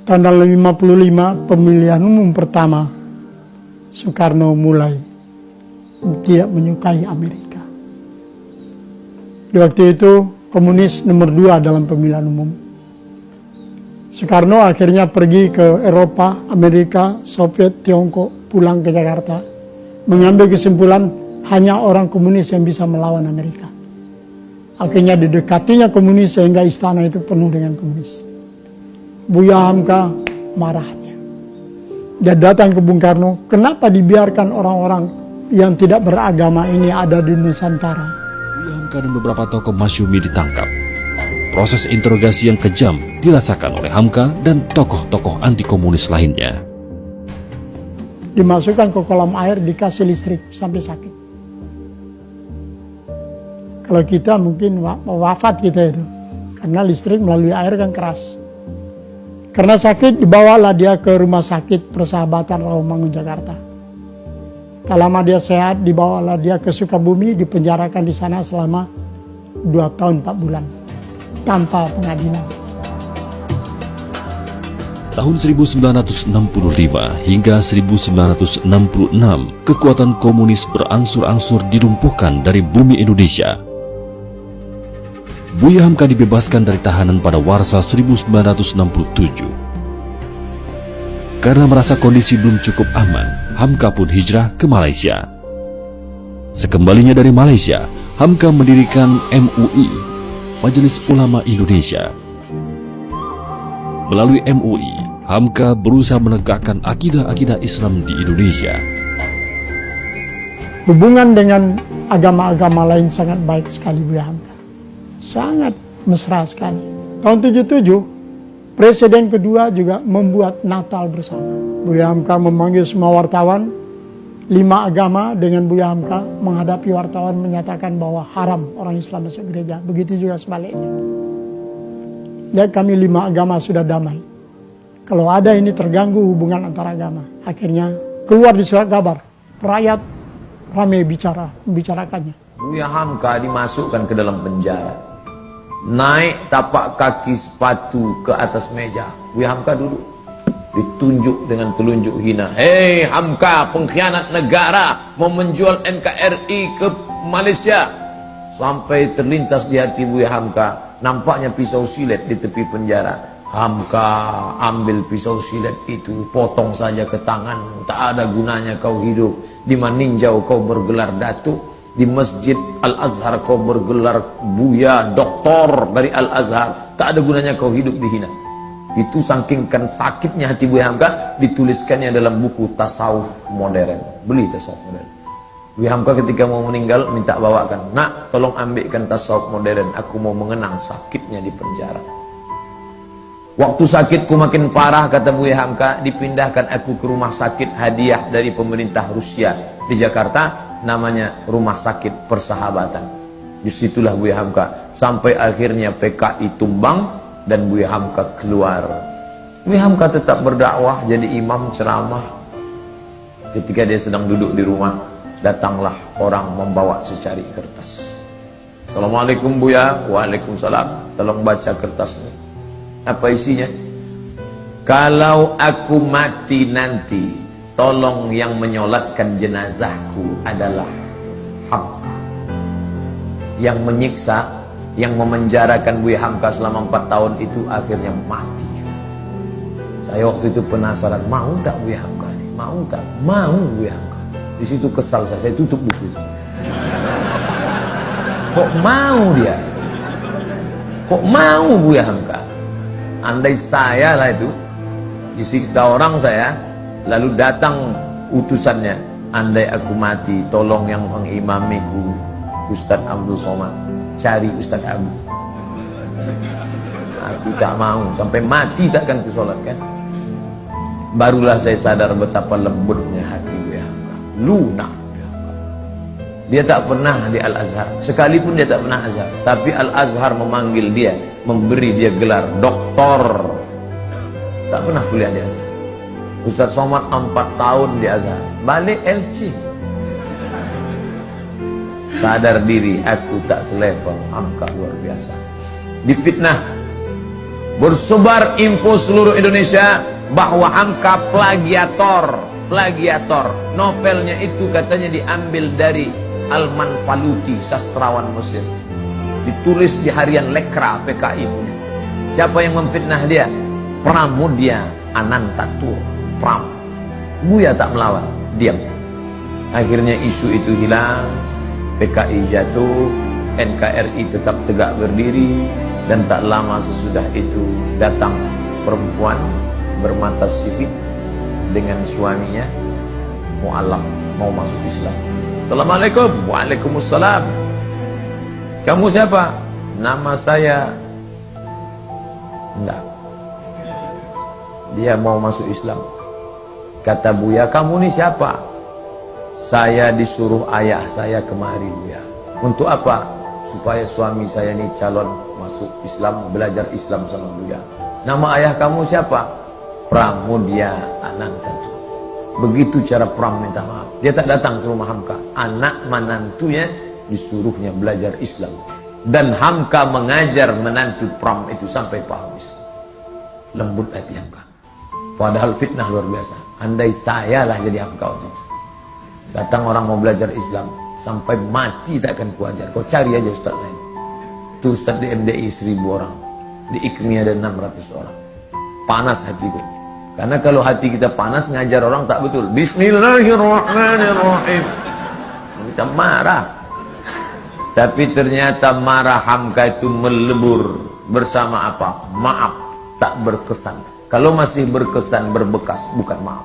Tanggal 55 pemilihan umum pertama, Soekarno mulai tidak menyukai Amerika. Di waktu itu komunis nomor 2 dalam pemilihan umum. Soekarno akhirnya pergi ke Eropa, Amerika, Soviet, Tiongkok, pulang ke Jakarta, mengambil kesimpulan hanya orang komunis yang bisa melawan Amerika. Akhirnya didekatinya komunis sehingga istana itu penuh dengan komunis. Buya Hamka marahnya. Dia datang ke Bung Karno, kenapa dibiarkan orang-orang yang tidak beragama ini ada di Nusantara? Buya Hamka dan beberapa tokoh Masyumi ditangkap. Proses interogasi yang kejam dirasakan oleh Hamka dan tokoh-tokoh anti komunis lainnya. Dimasukkan ke kolam air, dikasih listrik sampai sakit. Kalau kita mungkin wafat kita itu, karena listrik melalui air kan keras. Karena sakit, dibawalah dia ke rumah sakit Persahabatan Rawamangun, Jakarta. Tak lama dia sehat, dibawalah dia ke Sukabumi, dipenjarakan di sana selama 2 tahun 4 bulan tanpa pengadilan. Tahun 1965 hingga 1966, kekuatan komunis berangsur-angsur dilumpuhkan dari bumi Indonesia. Buya Hamka dibebaskan dari tahanan pada Warsa 1967. Karena merasa kondisi belum cukup aman, Hamka pun hijrah ke Malaysia. Sekembalinya dari Malaysia, Hamka mendirikan MUI, Majelis Ulama Indonesia. Melalui MUI, Hamka berusaha menegakkan akidah-akidah Islam di Indonesia. Hubungan dengan agama-agama lain sangat baik sekali Buya Hamka. Sangat mesra sekali. Tahun 77, Presiden kedua juga membuat Natal bersama. Buya Hamka memanggil semua wartawan, 5 agama dengan Buya Hamka menghadapi wartawan menyatakan bahwa haram orang Islam masuk gereja. Begitu juga sebaliknya. Lihat kami 5 agama sudah damai. Kalau ada ini terganggu hubungan antara agama. Akhirnya keluar di surat kabar. Rakyat ramai membicarakannya. Buya Hamka dimasukkan ke dalam penjara. Naik tapak kaki sepatu ke atas meja. Buya Hamka duduk. Ditunjuk dengan telunjuk hina. Hei Hamka, pengkhianat negara, mau menjual NKRI ke Malaysia. Sampai terlintas di hati Buya Hamka, nampaknya pisau silet di tepi penjara. Hamka ambil pisau silet itu, potong saja ke tangan. Tak ada gunanya kau hidup. Di Maninjau kau bergelar datuk. Di Masjid Al-Azhar kau bergelar Buya, doktor dari Al-Azhar. Tak ada gunanya kau hidup dihina. Itu saking sakitnya hati Buya Hamka, dituliskannya dalam buku Tasawuf Modern. Beli Tasawuf Modern. Buya Hamka ketika mau meninggal minta bawakan, nak tolong ambilkan Tasawuf Modern, aku mau mengenang sakitnya di penjara. Waktu sakitku makin parah, kata Buya Hamka, dipindahkan aku ke rumah sakit hadiah dari pemerintah Rusia di Jakarta, namanya Rumah Sakit Persahabatan. Disitulah Buya Hamka sampai akhirnya PKI tumbang dan Buya Hamka keluar. Buya Hamka tetap berdakwah, jadi imam ceramah. Ketika dia sedang duduk di rumah, datanglah orang membawa secari kertas. Assalamualaikum Buya. Waalaikumsalam. Tolong baca kertas ini. Apa isinya? Kalau aku mati nanti, tolong yang menyolatkan jenazahku adalah Hamka. Yang menyiksa, yang memenjarakan Buya Hamka selama 4 tahun itu akhirnya mati. Saya waktu itu penasaran, mau tak Buya Hamka ini? Mau tak? Mau Buya Hamka. Di situ kesal saya tutup buku itu. Kok mau dia? Kok mau Buya Hamka? Andai saya lah itu disiksa orang saya, lalu datang utusannya, andai aku mati, tolong yang mengimamiku Ustadz Abdul Somad, cari Ustadz Abu. Aku tak mau, sampai mati takkan kusolatkan. Barulah saya sadar betapa lembutnya hati Buya Hamka, lunak. Dia tak pernah di Al-Azhar, sekalipun dia tak pernah Azhar, tapi Al-Azhar memanggil dia, memberi dia gelar doktor. Tak pernah kuliah di Azhar. Ustadz Somad 4 tahun di Azhar, balik LC. Sadar diri, aku tak selevel. Hamka luar biasa. Difitnah, Bersebar info seluruh Indonesia bahwa Hamka plagiator. Novelnya itu katanya diambil dari Al-Manfaluti, sastrawan Mesir. Ditulis di harian Lekra PKI punya. Siapa yang memfitnah dia? Pramudia Anantatur. Pram. Buya tak melawan, diam. Akhirnya isu itu hilang, PKI jatuh, NKRI tetap tegak berdiri, dan tak lama sesudah itu datang perempuan bermata sipit dengan suaminya mu'alaf, mau masuk Islam. Assalamualaikum. Waalaikumsalam. Kamu siapa? Nama saya. Enggak. Dia mau masuk Islam. Kata Buya, kamu ni siapa? Saya disuruh ayah saya kemari, Buya. Untuk apa? Supaya suami saya ni calon masuk Islam, belajar Islam sama Buya. Nama ayah kamu siapa? Pramudia Anantatur. Begitu cara Pram minta maaf. Dia tak datang ke rumah Hamka. Anak menantunya disuruhnya belajar Islam. Dan Hamka mengajar menantu Pram itu sampai paham Islam. Lembut hati Hamka. Padahal fitnah luar biasa. Andai saya lah jadi Hamka waktu itu. Datang orang mau belajar Islam, sampai mati tak akan kuajar. Kau cari aja ustaz lain. Itu ustaz di MDI 1000 orang. Di IKMI ada 600 orang. Panas hatiku. Karena kalau hati kita panas, ngajar orang tak betul. Bismillahirrahmanirrahim. Kita marah. Tapi ternyata marah Hamka itu melebur. Bersama apa? Maaf. Tak berkesan. Kalau masih berkesan, berbekas, bukan maaf.